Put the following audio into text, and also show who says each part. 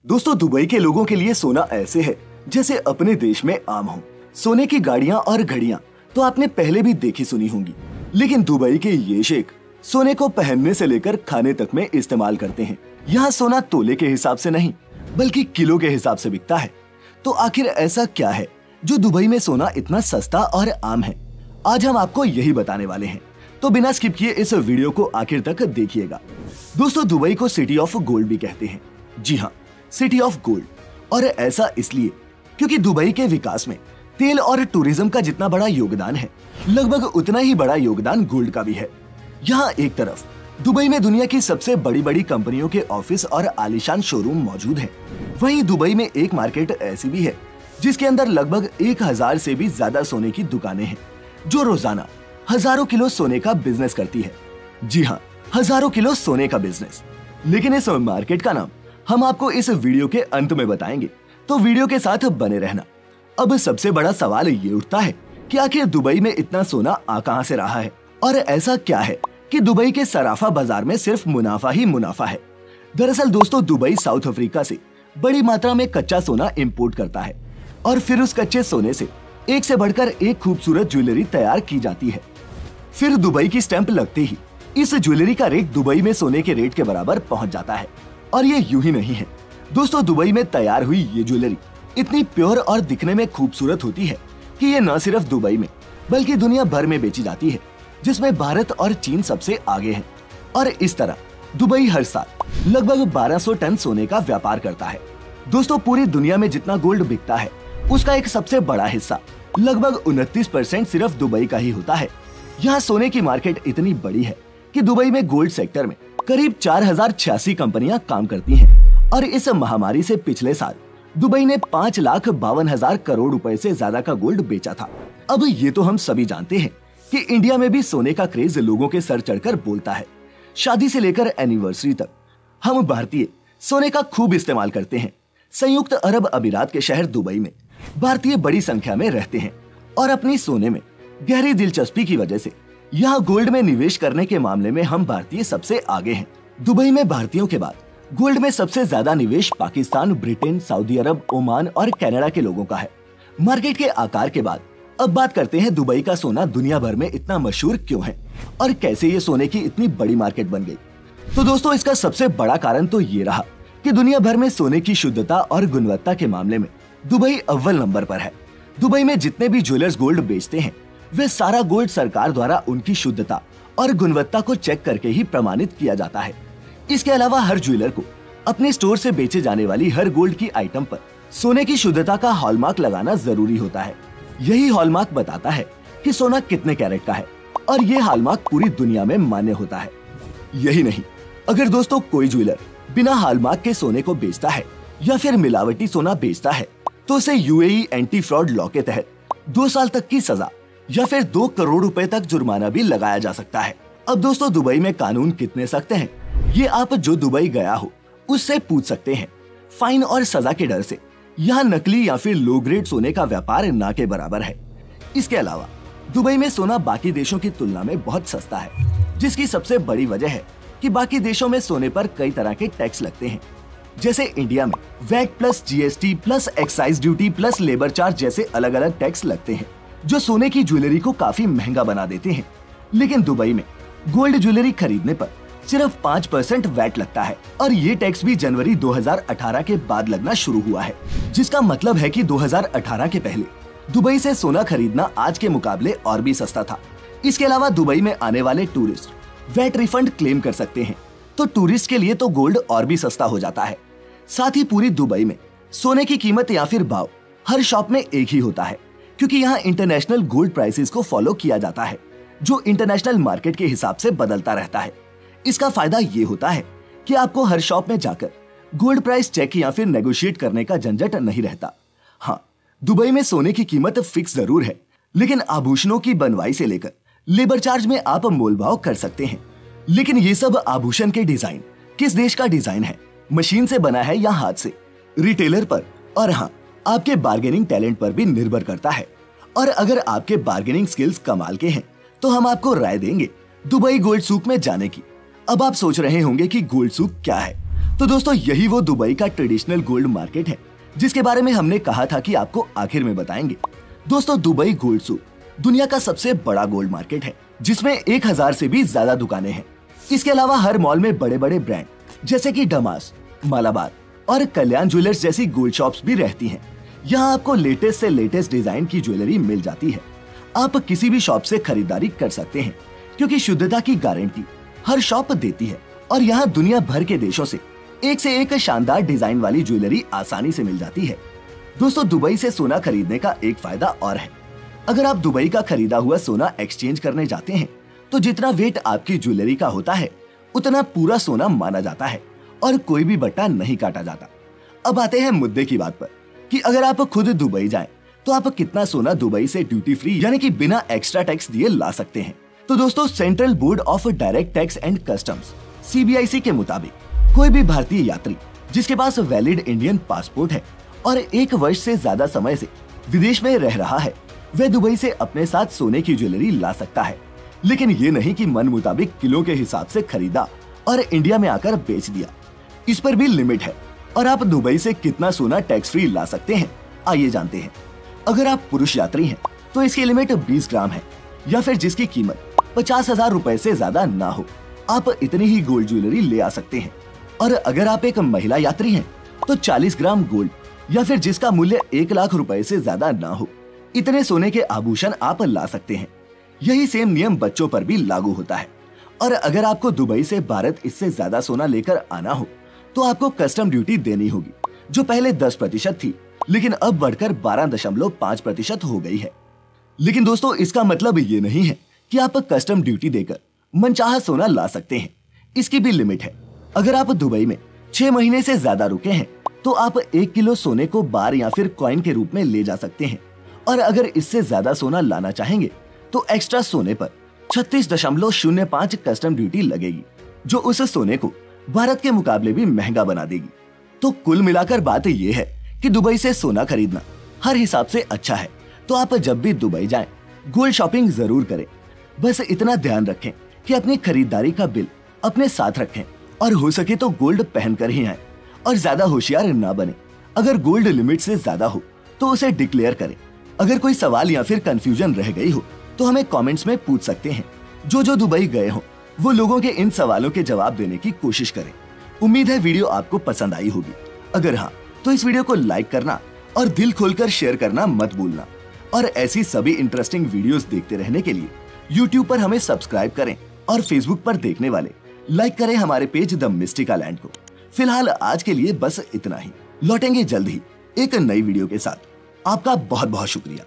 Speaker 1: दोस्तों, दुबई के लोगों के लिए सोना ऐसे है जैसे अपने देश में आम हो। सोने की गाड़ियां और घड़ियां तो आपने पहले भी देखी सुनी होंगी, लेकिन दुबई के ये शेख सोने को पहनने से लेकर खाने तक में इस्तेमाल करते हैं। यहाँ सोना तोले के हिसाब से नहीं बल्कि किलो के हिसाब से बिकता है। तो आखिर ऐसा क्या है जो दुबई में सोना इतना सस्ता और आम है? आज हम आपको यही बताने वाले हैं, तो बिना स्किप किए इस वीडियो को आखिर तक देखिएगा। दोस्तों, दुबई को सिटी ऑफ गोल्ड भी कहते हैं। जी हाँ, सिटी ऑफ गोल्ड। और ऐसा इसलिए क्योंकि दुबई के विकास में तेल और टूरिज्म का जितना बड़ा योगदान है, लगभग उतना ही बड़ा योगदान गोल्ड का भी है। यहाँ एक तरफ दुबई में दुनिया की सबसे बड़ी बड़ी कंपनियों के ऑफिस और आलीशान शोरूम मौजूद हैं। वहीं दुबई में एक मार्केट ऐसी भी है जिसके अंदर लगभग 1000 से भी ज्यादा सोने की दुकानें हैं, जो रोजाना हजारों किलो सोने का बिजनेस करती है। जी हाँ, हजारों किलो सोने का बिजनेस। लेकिन इस मार्केट का नाम हम आपको इस वीडियो के अंत में बताएंगे, तो वीडियो के साथ बने रहना। अब सबसे बड़ा सवाल ये उठता है कि आखिर दुबई में इतना सोना आ कहां से रहा है, और ऐसा क्या है कि दुबई के सराफा बाजार में सिर्फ मुनाफा ही मुनाफा है। दरअसल दोस्तों, दुबई साउथ अफ्रीका से बड़ी मात्रा में कच्चा सोना इंपोर्ट करता है और फिर उस कच्चे सोने से एक से बढ़कर एक खूबसूरत ज्वेलरी तैयार की जाती है। फिर दुबई की स्टैंप लगते ही इस ज्वेलरी का रेट दुबई में सोने के रेट के बराबर पहुंच जाता है। और ये यूं ही नहीं है दोस्तों, दुबई में तैयार हुई ये ज्वेलरी इतनी प्योर और दिखने में खूबसूरत होती है कि ये न सिर्फ दुबई में बल्कि दुनिया भर में बेची जाती है, जिसमें भारत और चीन सबसे आगे हैं। और इस तरह दुबई हर साल लगभग 1200 टन सोने का व्यापार करता है। दोस्तों, पूरी दुनिया में जितना गोल्ड बिकता है उसका एक सबसे बड़ा हिस्सा लगभग 29% सिर्फ दुबई का ही होता है। यहाँ सोने की मार्केट इतनी बड़ी है कि दुबई में गोल्ड सेक्टर में करीब 4086 कंपनियां काम करती हैं। और इस महामारी से पिछले साल दुबई ने 5,52,000 करोड़ रुपए से ज्यादा का गोल्ड बेचा था। अब ये तो हम सभी जानते हैं कि इंडिया में भी सोने का क्रेज लोगों के सर चढ़कर बोलता है। शादी से लेकर एनिवर्सरी तक हम भारतीय सोने का खूब इस्तेमाल करते हैं। संयुक्त अरब अमीरात के शहर दुबई में भारतीय बड़ी संख्या में रहते हैं और अपनी सोने में गहरी दिलचस्पी की वजह से यहाँ गोल्ड में निवेश करने के मामले में हम भारतीय सबसे आगे हैं। दुबई में भारतीयों के बाद गोल्ड में सबसे ज्यादा निवेश पाकिस्तान, ब्रिटेन, सऊदी अरब, ओमान और कनाडा के लोगों का है। मार्केट के आकार के बाद अब बात करते हैं दुबई का सोना दुनिया भर में इतना मशहूर क्यों है और कैसे ये सोने की इतनी बड़ी मार्केट बन गई। तो दोस्तों, इसका सबसे बड़ा कारण तो ये रहा कि दुनिया भर में सोने की शुद्धता और गुणवत्ता के मामले में दुबई अव्वल नंबर पर है। दुबई में जितने भी ज्वेलर्स गोल्ड बेचते हैं वे सारा गोल्ड सरकार द्वारा उनकी शुद्धता और गुणवत्ता को चेक करके ही प्रमाणित किया जाता है। इसके अलावा हर ज्वेलर को अपने स्टोर से बेचे जाने वाली हर गोल्ड की आइटम पर सोने की शुद्धता का हॉलमार्क लगाना जरूरी होता है। यही हॉलमार्क बताता है कि सोना कितने कैरेट का है और ये हॉलमार्क पूरी दुनिया में मान्य होता है। यही नहीं, अगर दोस्तों कोई ज्वेलर बिना हॉलमार्क के सोने को बेचता है या फिर मिलावटी सोना बेचता है तो उसे यूएई एंटी फ्रॉड लॉ के तहत 2 साल तक की सजा या फिर 2 करोड़ रुपए तक जुर्माना भी लगाया जा सकता है। अब दोस्तों, दुबई में कानून कितने सख्त हैं, ये आप जो दुबई गया हो उससे पूछ सकते हैं। फाइन और सजा के डर से यहाँ नकली या फिर लो ग्रेड सोने का व्यापार ना के बराबर है। इसके अलावा दुबई में सोना बाकी देशों की तुलना में बहुत सस्ता है, जिसकी सबसे बड़ी वजह है कि बाकी देशों में सोने पर कई तरह के टैक्स लगते हैं। जैसे इंडिया में VAT plus GST plus excise duty plus labour charge जैसे अलग अलग टैक्स लगते हैं, जो सोने की ज्वेलरी को काफी महंगा बना देते हैं। लेकिन दुबई में गोल्ड ज्वेलरी खरीदने पर सिर्फ 5% वैट लगता है और ये टैक्स भी जनवरी 2018 के बाद लगना शुरू हुआ है, जिसका मतलब है कि 2018 के पहले दुबई से सोना खरीदना आज के मुकाबले और भी सस्ता था। इसके अलावा दुबई में आने वाले टूरिस्ट वैट रिफंड क्लेम कर सकते हैं, तो टूरिस्ट के लिए तो गोल्ड और भी सस्ता हो जाता है। साथ ही पूरी दुबई में सोने की कीमत या फिर भाव हर शॉप में एक ही होता है, क्योंकि यहाँ इंटरनेशनल गोल्ड प्राइसेस को फॉलो किया जाता है, जो इंटरनेशनल मार्केट के हिसाब से बदलता रहता है। इसका फायदा ये होता है कि आपको हर शॉप में जाकर गोल्ड प्राइस चेक या फिर नेगोशिएट करने का झंझट नहीं रहता। हाँ, दुबई में सोने की कीमत फिक्स जरूर है, लेकिन आभूषणों की बनवाई से लेकर लेबर चार्ज में आप मोलभाव कर सकते हैं। लेकिन ये सब आभूषण के डिजाइन किस देश का डिजाइन है, मशीन से बना है या हाथ से, रिटेलर पर और हाँ, आपके बार्गेनिंग टैलेंट पर भी निर्भर करता है। और अगर आपके बार्गेनिंग स्किल्स कमाल के हैं तो हम आपको राय देंगे दुबई गोल्ड सूक में जाने की। अब आप सोच रहे होंगे कि गोल्ड सूक क्या है। तो दोस्तों यही वो दुबई का ट्रेडिशनल गोल्ड मार्केट है जिसके बारे में हमने कहा था कि आपको आखिर में बताएंगे। दोस्तों दुबई गोल्ड सूक दुनिया का सबसे बड़ा गोल्ड मार्केट है जिसमें 1000 से भी ज्यादा दुकानें हैं। इसके अलावा हर मॉल में बड़े बड़े ब्रांड जैसे कि डमास, मालाबार और कल्याण ज्वेलर्स जैसी गोल्ड शॉप्स भी रहती हैं। यहाँ आपको लेटेस्ट से लेटेस्ट डिजाइन की ज्वेलरी मिल जाती है। आप किसी भी शॉप से खरीदारी कर सकते हैं क्योंकि शुद्धता की गारंटी हर शॉप देती है और यहाँ दुनिया भर के देशों से एक शानदार डिजाइन वाली ज्वेलरी आसानी से मिल जाती है। दोस्तों दुबई से सोना खरीदने का एक फायदा और है। अगर आप दुबई का खरीदा हुआ सोना एक्सचेंज करने जाते हैं तो जितना वेट आपकी ज्वेलरी का होता है उतना पूरा सोना माना जाता है और कोई भी बट्टा नहीं काटा जाता। अब आते हैं मुद्दे की बात पर कि अगर आप खुद दुबई जाएं तो आप कितना सोना दुबई से ड्यूटी फ्री यानी कि बिना एक्स्ट्रा टैक्स दिए ला सकते हैं। तो दोस्तों central board of direct tax and customs CBIC के मुताबिक कोई भी भारतीय यात्री जिसके पास वैलिड इंडियन पासपोर्ट है और 1 वर्ष से ज्यादा समय से विदेश में रह रहा है वह दुबई से अपने साथ सोने की ज्वेलरी ला सकता है। लेकिन ये नहीं कि मन मुताबिक किलो के हिसाब से खरीदा और इंडिया में आकर बेच दिया। इस पर भी लिमिट है और आप दुबई से कितना सोना टैक्स फ्री ला सकते हैं आइए जानते हैं। अगर आप पुरुष यात्री हैं तो इसकी लिमिट 20 ग्राम है या फिर जिसकी कीमत 50,000 रुपए से ज्यादा ना हो आप इतनी ही गोल्ड ज्वेलरी ले आ सकते हैं। और अगर आप एक महिला यात्री हैं तो 40 ग्राम गोल्ड या फिर जिसका मूल्य 1 लाख रुपए से ज्यादा ना हो इतने सोने के आभूषण आप ला सकते हैं। यही सेम नियम बच्चों पर भी लागू होता है। और अगर आपको दुबई से भारत इससे ज्यादा सोना लेकर आना हो तो आपको कस्टम ड्यूटी देनी होगी जो पहले 10% थी लेकिन अब बढ़कर 12.5% हो गई है। लेकिन दोस्तों इसका मतलब ये नहीं है कि आप कस्टम ड्यूटी देकर मनचाहा सोना ला सकते हैं। इसकी भी लिमिट है। अगर आप दुबई में 6 महीने से ज्यादा रुके हैं तो आप 1 किलो सोने को बार या फिर कॉइन के रूप में ले जा सकते हैं। और अगर इससे ज्यादा सोना लाना चाहेंगे तो एक्स्ट्रा सोने पर 36.05 कस्टम ड्यूटी लगेगी जो उस सोने को भारत के मुकाबले भी महंगा बना देगी। तो कुल मिलाकर बात यह है कि दुबई से सोना खरीदना हर हिसाब से अच्छा है। तो आप जब भी दुबई जाएं गोल्ड शॉपिंग जरूर करें। बस इतना ध्यान रखें कि अपनी खरीदारी का बिल अपने साथ रखें और हो सके तो गोल्ड पहनकर ही आएं और ज्यादा होशियार ना बने। अगर गोल्ड लिमिट से ज्यादा हो तो उसे डिक्लेयर करें। अगर कोई सवाल या फिर कंफ्यूजन रह गई हो तो हमें कमेंट्स में पूछ सकते हैं। जो दुबई गए हो वो लोगों के इन सवालों के जवाब देने की कोशिश करें। उम्मीद है वीडियो आपको पसंद आई होगी। अगर हाँ तो इस वीडियो को लाइक करना और दिल खोलकर शेयर करना मत भूलना। और ऐसी सभी इंटरेस्टिंग वीडियोस देखते रहने के लिए YouTube पर हमें सब्सक्राइब करें और Facebook पर देखने वाले लाइक करें हमारे पेज द मिस्टिका लैंड को। फिलहाल आज के लिए बस इतना ही। लौटेंगे जल्द ही एक नई वीडियो के साथ। आपका बहुत बहुत शुक्रिया।